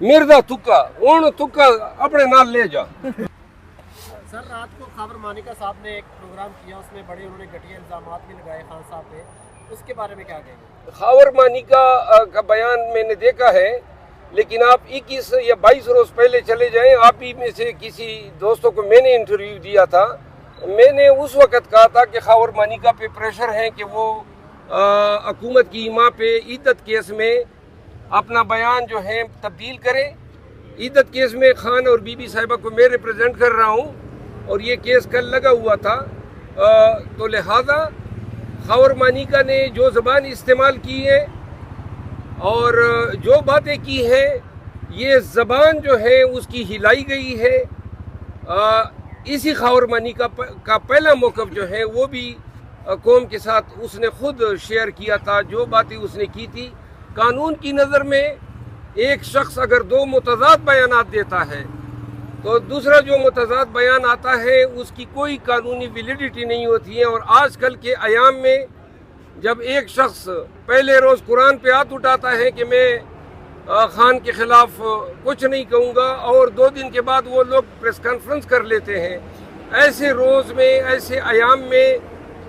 मिर्जा तुक्का उन तुक्का अपने नाल ले जा। सर रात को खबर मानिका साहब ने एक प्रोग्राम किया, उसमें बड़े उन्होंने घटिया इल्जामात भी लगाए खान साहब पे, उसके बारे में क्या कहेंगे? खबर मानिका का बयान मैंने देखा है, लेकिन आप 21 या 22 रोज पहले चले जाएं। आप ही में से किसी दोस्तों को मैंने इंटरव्यू दिया था। मैंने उस वक़्त कहा था कि खबर मानिका पे प्रेशर है कि वो हुकूमत की इमाम पे इद्दत केस में अपना बयान जो है तब्दील करें। इद्दत केस में खान और बीबी साहिबा को मैं रिप्रेजेंट कर रहा हूँ और ये केस कल लगा हुआ था। तो लिहाजा खबर मानिका ने जो ज़बान इस्तेमाल की है और जो बातें की हैं, ये ज़बान जो है उसकी हिलाई गई है। इसी खबर मानिका का पहला मौक़िफ़ जो है वो भी कौम के साथ उसने खुद शेयर किया था। जो बातें उसने की थी, कानून की नज़र में एक शख्स अगर दो मुतज़ाद बयानात देता है तो दूसरा जो मुतज़ाद बयान आता है उसकी कोई कानूनी वैलिडिटी नहीं होती है। और आजकल के अयाम में जब एक शख्स पहले रोज़ कुरान पे हाथ उठाता है कि मैं खान के ख़िलाफ़ कुछ नहीं कहूँगा और 2 दिन के बाद वो लोग प्रेस कॉन्फ्रेंस कर लेते हैं, ऐसे रोज़ में ऐसे अयाम में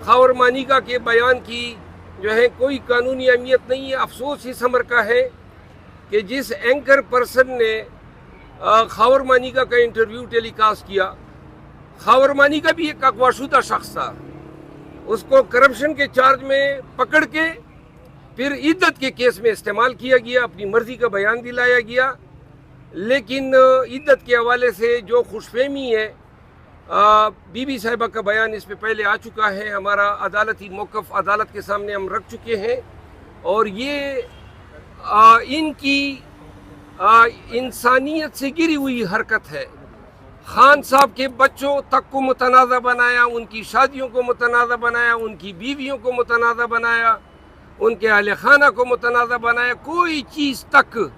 खबर मानिका के बयान की जो है कोई कानूनी अहमियत नहीं है। अफसोस इस अमर का है कि जिस एंकर पर्सन ने खबर मानिका का इंटरव्यू टेलीकास्ट किया, खबर मानिका भी एक अगवाशुदा शख्स था। उसको करप्शन के चार्ज में पकड़ के फिर इद्दत के केस में इस्तेमाल किया गया, अपनी मर्जी का बयान दिलाया गया। लेकिन इद्दत के हवाले से जो खुशफहमी है, बीबी साहिबा का बयान इस पे पहले आ चुका है। हमारा अदालती मौक़िफ़ अदालत के सामने हम रख चुके हैं और ये इनकी इंसानियत से गिरी हुई हरकत है। खान साहब के बच्चों तक को मुतनाज़ा बनाया, उनकी शादियों को मुतनाज़ा बनाया, उनकी बीवियों को मुतनाज़ा बनाया, उनके अहले खाना को मुतनाज़ा बनाया। कोई चीज़ तक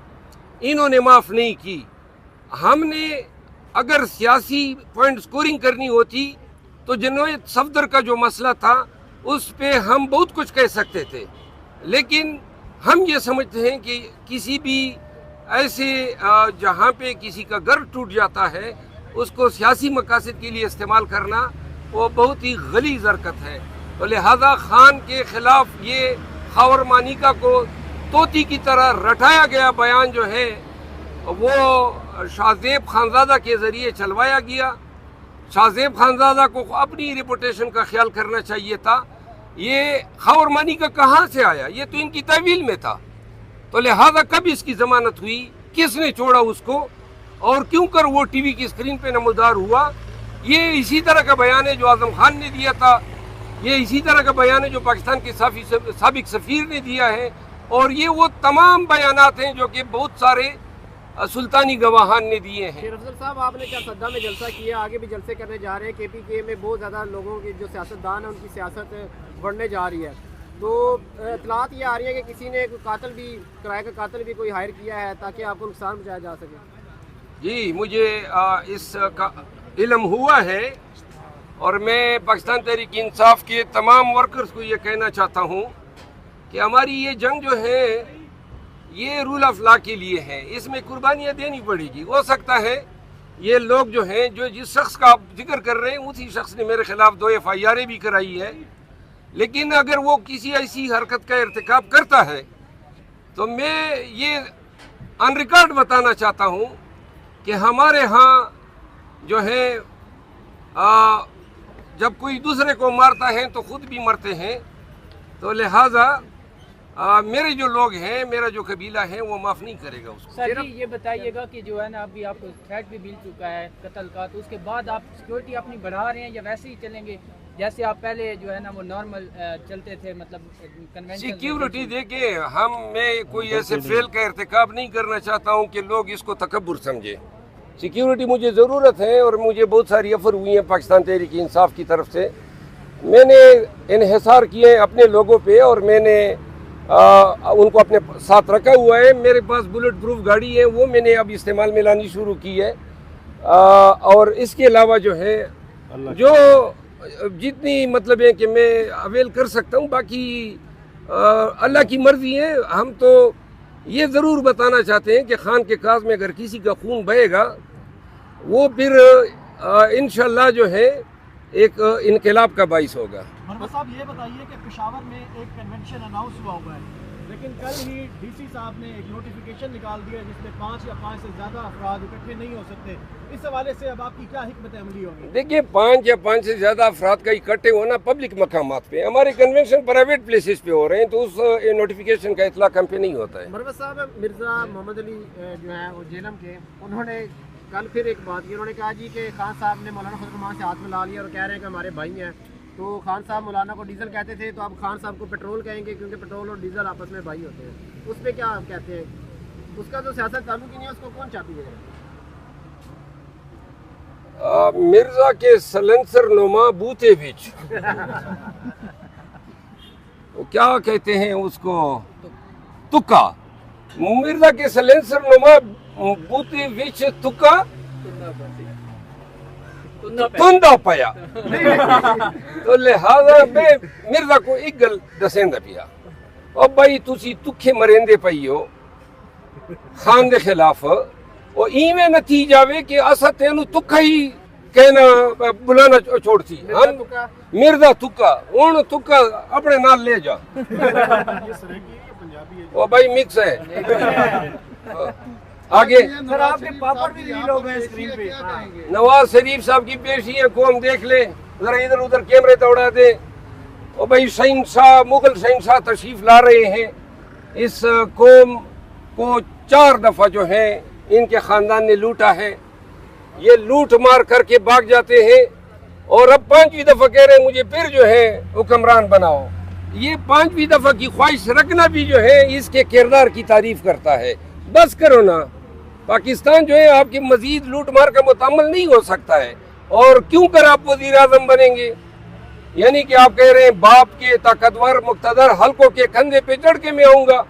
इन्होंने माफ़ नहीं की। हमने अगर सियासी पॉइंट स्कोरिंग करनी होती तो जनाब सफदर का जो मसला था उस पे हम बहुत कुछ कह सकते थे, लेकिन हम ये समझते हैं कि किसी भी ऐसे जहाँ पे किसी का घर टूट जाता है उसको सियासी मकासद के लिए इस्तेमाल करना वो बहुत ही गलीज़ हरकत है। तो लिहाजा खान के ख़िलाफ़ ये खबर मानिका को तोती की तरह रटाया गया बयान जो है वो शाहजेब खानज़ादा के ज़रिए चलवाया गया। शाहजेब खानज़ादा को अपनी रिपुटेशन का ख्याल करना चाहिए था। ये खबर मानिका कहाँ से आया? ये तो इनकी तहवील में था। तो लिहाजा कब इसकी ज़मानत हुई, किसने छोड़ा उसको और क्यों कर वो टीवी की स्क्रीन पे नमूदार हुआ? ये इसी तरह का बयान है जो आज़म खान ने दिया था, ये इसी तरह का बयान है जो पाकिस्तान के साबिक सफ़ीर ने दिया है, और ये वो तमाम बयानात हैं जो कि बहुत सारे सुल्तानी गवाहान ने दिए हैं। शेर अफजल साहब, आपने क्या सद्दा में जलसा किया, आगे भी जलसे करने जा रहे हैं? KPK में बहुत ज़्यादा लोगों की जो सियासतदान है उनकी सियासत बढ़ने जा रही है, तो इतलात ये आ रही है कि किसी ने कातिल भी, किराए का कातिल भी कोई हायर किया है ताकि आपको नुकसान पहुँचाया जा सके। जी, मुझे इसका इल्म हुआ है और मैं पाकिस्तान तहरीक इंसाफ के तमाम वर्कर्स को ये कहना चाहता हूँ कि हमारी ये जंग जो है ये रूल ऑफ लॉ के लिए है, इसमें कुर्बानियाँ देनी पड़ेगी। हो सकता है ये लोग जो हैं, जो जिस शख्स का आप जिक्र कर रहे हैं उसी शख्स ने मेरे ख़िलाफ़ 2 FIR भी कराई है, लेकिन अगर वो किसी ऐसी हरकत का इर्तिकाब करता है तो मैं ये ऑन रिकॉर्ड बताना चाहता हूँ कि हमारे यहाँ जो है जब कोई दूसरे को मारता है तो ख़ुद भी मरते हैं। तो लिहाजा मेरे जो लोग हैं, मेरा जो कबीला है वो माफ़ नहीं करेगा उसको। सर ये बताइएगा कि जो है ना अभी आपको थ्रेट भी मिल चुका है कत्ल का, तो उसके बाद आप सिक्योरिटी अपनी बढ़ा रहे हैं या वैसे ही चलेंगे जैसे आप पहले जो है ना वो नॉर्मल चलते थे, मतलब कन्वेंशन? सिक्योरिटी देखिए, मैं कोई ऐसे फेल का इर्तिकाब नहीं करना चाहता हूँ कि लोग इसको तकब्बुर समझे। सिक्योरिटी मुझे ज़रूरत है और मुझे बहुत सारी ऑफ़र हुई हैं पाकिस्तान तहरीक इंसाफ की तरफ से। मैंने इन्हिसार किए अपने लोगों पे और मैंने उनको अपने साथ रखा हुआ है। मेरे पास बुलेट प्रूफ गाड़ी है, वो मैंने अब इस्तेमाल में लानी शुरू की है। और इसके अलावा जो है जो जितनी मतलब है कि मैं अवेल कर सकता हूँ, बाकी अल्लाह की मर्ज़ी है। हम तो یہ ضرور بتانا چاہتے ہیں کہ خان کے کاظ میں اگر کسی کا خون بہے گا وہ پھر انشاءاللہ جو ہے ایک انقلاب کا باعث ہوگا۔ مرحبا صاحب یہ بتائیے کہ پشاور میں ایک کنونشن اناؤنس ہوا ہے، لیکن کل ہی ڈی سی صاحب نے ایک نوٹیفیکیشن نکال دیا جس میں 5 یا 5 سے زیادہ افراد اکٹھے نہیں ہو سکتے۔ اس حوالے سے اب آپ کی کیا حکمت عملی ہوگی؟ دیکھیے 5 یا 5 سے زیادہ افراد کا اکٹھے ہونا پبلک مقامات پہ، ہمارے کنونشن پرائیویٹ پلیسز پہ ہو رہے ہیں تو اس نوٹیفیکیشن کا اطلاق ہم پہ نہیں ہوتا ہے۔ مروت صاحب، مرزا محمد علی جو ہیں وہ جیلم کے، انہوں نے کل پھر ایک بات کی، انہوں نے کہا جی کہ خان صاحب نے مولانا فضل الرحمان سے ہاتھ ملا لیا اور کہہ رہے ہیں کہ ہمارے بھائی ہیں۔ تو خان صاحب مولانا کو ڈیزل کہتے تھے تو اب خان صاحب کو پیٹرول کہیں گے کیونکہ پیٹرول اور ڈیزل آپس میں بھائی ہوتے ہیں، اس پہ کیا آپ کہتے ہیں؟ اس کا جو سیاست تعلق ہی نہیں ہے، اس کو کون چاپی ہے؟ مرزا کے سلنسر نما بوتے بچ کیا کہتے ہیں اس کو، تکا، مرزا کے سلنسر نما بوتے بچ تکا تندا پیا، تو لہذا میں مرزا کو ایک گل دسیندا پیا، اور بھائی تسی تکھے مریندے پئی ہو خان دے خلاف، اور ایویں نتیجہ وے کہ اسا تینوں تکھا ہی کہنا بلانا چھوڑتی، مرزا تکا، ہن تکا اپنے نال لے جا، وہ بھائی مکس ہے۔ آگے سر آپ کے پاپڑ بھی ریلیز ہو گئے اسکرین پہ، نواز شریف صاحب کی پیشیاں قوم دیکھ لے، ذرا ادھر ادھر کیمرے دوڑا دے، اور بھائی شہنشاہ، مغل شہنشاہ تشریف لا رہے ہیں، اس قوم کو 4 دفعہ جو ہے ان کے خاندان نے لوٹا ہے، یہ لوٹ مار کر کے بھاگ جاتے ہیں، اور اب 5ویں دفعہ کہہ رہے ہیں مجھے پھر جو ہے حکمران بناؤ۔ یہ 5ویں دفعہ کی خواہش رکھنا بھی جو ہے اس کے کردار کی تعریف کرتا ہے۔ بس کرو نا، پاکستان جو ہے آپ کی مزید لوٹ مار کا متحمل نہیں ہو سکتا ہے، اور کیوں کر آپ وزیر اعظم بنیں گے؟ یعنی کہ آپ کہہ رہے ہیں باپ کے طاقتور مقتدر حلقوں کے کندھے پہ چڑھ کے میں آؤں گا،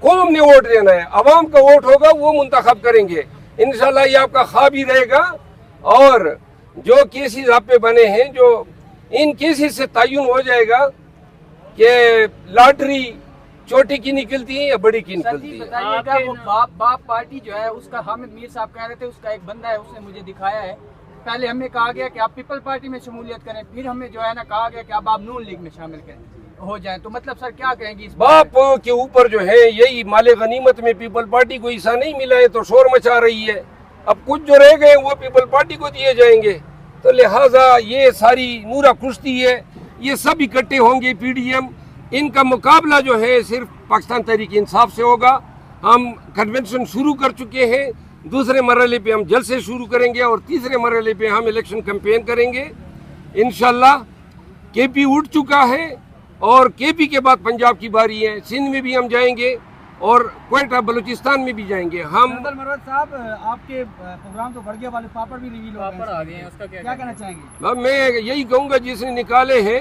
قوم نے ووٹ دینا ہے، عوام کا ووٹ ہوگا، وہ منتخب کریں گے، انشاءاللہ یہ آپ کا خواب ہی رہے گا۔ اور جو کیسز آپ پہ بنے ہیں، جو ان کیسز سے تعین ہو جائے گا کہ لاٹری چھوٹی کی نکلتی ہے یا بڑی کی نکلتی ہے۔ بتائیے گا وہ باپ پارٹی جو ہے اس کا حامد میر صاحب کہہ رہے تھے، اس کا ایک بندہ ہے، اس نے مجھے دکھایا ہے، پہلے ہمیں کہا گیا کہ آپ پیپل پارٹی میں شمولیت کریں، پھر ہمیں جو ہے نا کہا گیا کہ اب آپ نون لیگ میں شامل ہو جائیں، تو مطلب سر کیا کہیں گی اس باپ کے اوپر جو ہے یہی مال غنیمت میں پیپل پارٹی کو حصہ نہیں ملا ہے تو شور مچا رہی ہے، اب کچھ جو رہ گئے وہ پیپل پارٹی کو دیے جائیں گے، تو لہٰذا یہ ساری نورا کشتی ہے، یہ سب اکٹھے ہوں گے پی ڈی ایم، ان کا مقابلہ جو ہے صرف پاکستان تحریک انصاف سے ہوگا۔ ہم کنونشن شروع کر چکے ہیں، دوسرے مرحلے پہ ہم جلسے شروع کریں گے، اور تیسرے مرحلے پہ ہم الیکشن کیمپین کریں گے انشاءاللہ۔ کے پی اٹھ چکا ہے، اور کے پی کے بعد پنجاب کی باری ہے، سندھ میں بھی ہم جائیں گے اور کوئٹہ بلوچستان میں بھی جائیں گے۔ ہم مروت صاحب آپ کے پروگرام تو بڑھ گیا والے پاپڑ بھی ریویل ہو گئے ہیں، اس کا کیا کہنا چاہیں گے؟ میں یہی کہوں گا جس نے نکالے ہیں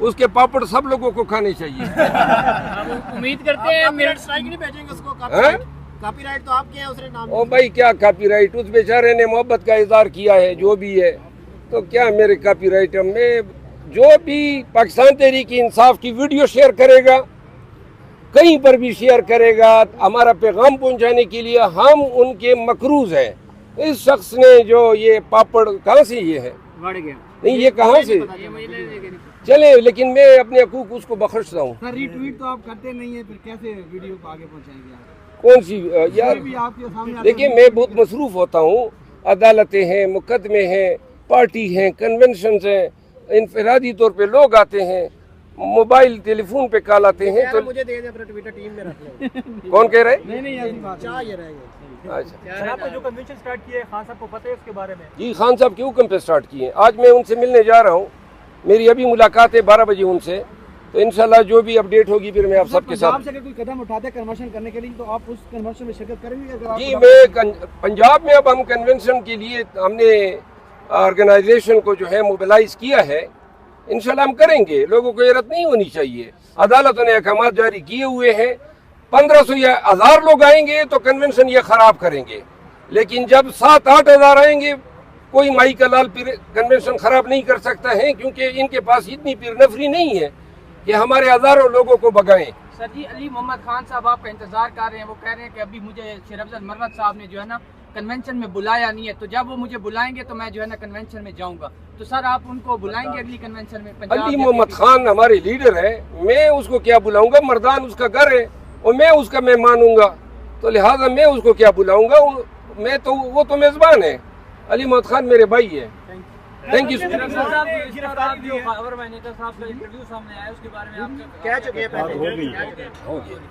اس کے پاپڑ سب لوگوں کو کھانے چاہیے۔ امید کرتے ہیں میرٹ اسٹرائک نہیں بھیجیں گے اس کو، کاپی رائٹ تو آپ کے ہیں، اس نے نام او بھائی کیا کاپی رائٹ، اس بیچارے نے محبت کا اظہار کیا ہے جو بھی ہے، تو کیا میرے کاپی رائٹ؟ میں جو بھی پاکستان تحریک انصاف کی ویڈیو شیئر کرے گا، کہیں پر بھی شیئر کرے گا، ہمارا پیغام پہنچانے کے لیے ہم ان کے مقروض ہیں۔ اس شخص نے جو یہ پاپڑ کہاں سے یہ ہے، بڑھ گیا نہیں یہ کہاں سے چلے، لیکن میں اپنے حقوق اس کو بخشتا ہوں۔ سر ری ٹویٹ تو آپ کرتے نہیں ہیں، پھر کیسے ویڈیو کو آگے پہنچائیں گے آپ؟ کون سی یار؟ بھی آپ کے سامنے دیکھیے میں بہت مصروف ہوتا ہوں، عدالتیں ہیں، مقدمے ہیں، پارٹی ہیں، کنونشنز ہیں، انفرادی طور پہ لوگ آتے ہیں، موبائل ٹیلی فون پہ کال آتے ہیں، تو مجھے دے دیں اپنا ٹویٹر ٹیم میں رکھ لیں۔ کون کہہ رہے؟ نہیں ایسی بات چاہ یہ رہے گا۔ اچھا سر آپ نے جو کنونشن سٹارٹ کیا ہے، خان صاحب کو پتہ ہے اس کے بارے میں؟ جی، خان صاحب کے حکم پہ سٹارٹ کیے ہیں، آج میں ان سے ملنے جا رہا ہوں، میری ابھی ملاقات ہے 12 بجے ان سے، تو انشاءاللہ جو بھی اپڈیٹ ہوگی پھر میں آپ سب کے ساتھ۔ پنجاب سے اگر کوئی قدم اٹھاتے ہیں کنورشن کرنے کے لیے تو آپ اس کنورشن میں شرکت کریں گے؟ جی میں پنجاب میں اب ہم کنونشن کے لیے ہم نے آرگنائزیشن کو جو ہے موبلائز کیا ہے، انشاءاللہ ہم کریں گے، لوگوں کو حیرت نہیں ہونی چاہیے، عدالتوں نے احکامات جاری کیے ہوئے ہیں، 1500 یا 1000 لوگ آئیں گے تو کنونشن یہ خراب کریں گے، لیکن جب 7-8 ہزار آئیں گے کوئی مائی کا لال پیر کنونشن خراب نہیں کر سکتا ہے، کیونکہ ان کے پاس اتنی پیر نفری نہیں ہے کہ ہمارے ہزاروں لوگوں کو بگائیں۔ सर जी अली मोहम्मद खान साहब आपका इंतजार कर रहे हैं, वो कह रहे हैं कि अभी मुझे शेर अफजल मरवत साहब ने जो है ना कन्वेंशन में बुलाया नहीं है, तो जब वो मुझे बुलाएंगे तो मैं जो है ना कन्वेंशन में जाऊंगा। तो सर आप उनको बुलाएंगे अगली कन्वेंशन में? अली मोहम्मद खान हमारे लीडर है, मैं उसको क्या बुलाऊंगा? मर्दान उसका घर है और मैं उसका मेहमान हूँगा, तो लिहाजा मैं उसको क्या बुलाऊंगा? मैं तो वो तो मेजबान है। अली मोहम्मद खान मेरे भाई है। Thank you. कह चुके हैं पहले।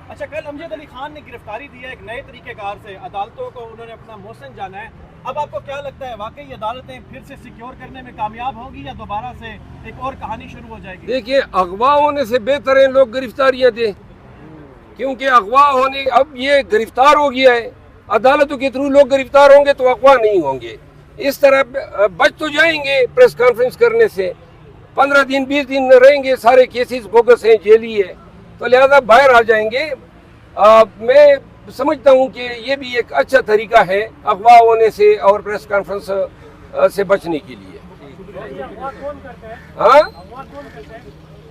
अच्छा, कल अमजद अली खान ने गिरफ्तारी दी है एक नए तरीकेकार से, अदालतों को उन्होंने अपना मोहसिन जाना है। अब आपको क्या लगता है, वाकई अदालतें फिर से सिक्योर करने में कामयाब होगी या दोबारा से एक और कहानी शुरू हो जाएगी? देखिए, अगवा होने से बेहतर है लोग गिरफ्तारियां दें, क्योंकि अगवा होने, अब ये गिरफ्तार हो गया है, अदालतों के थ्रू लोग गिरफ्तार होंगे तो अगवा नहीं होंगे। इस तरह बच तो जाएंगे प्रेस कॉन्फ्रेंस करने से, 15 दिन 20 दिन रहेंगे, सारे केसेस बोगस हैं, जेली है, तो लिहाजा बाहर आ जाएंगे। मैं समझता हूं कि ये भी एक अच्छा तरीका है अगवा होने से और प्रेस कॉन्फ्रेंस से बचने के लिए। हाँ,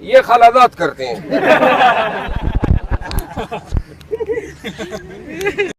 ये खलादात करते हैं।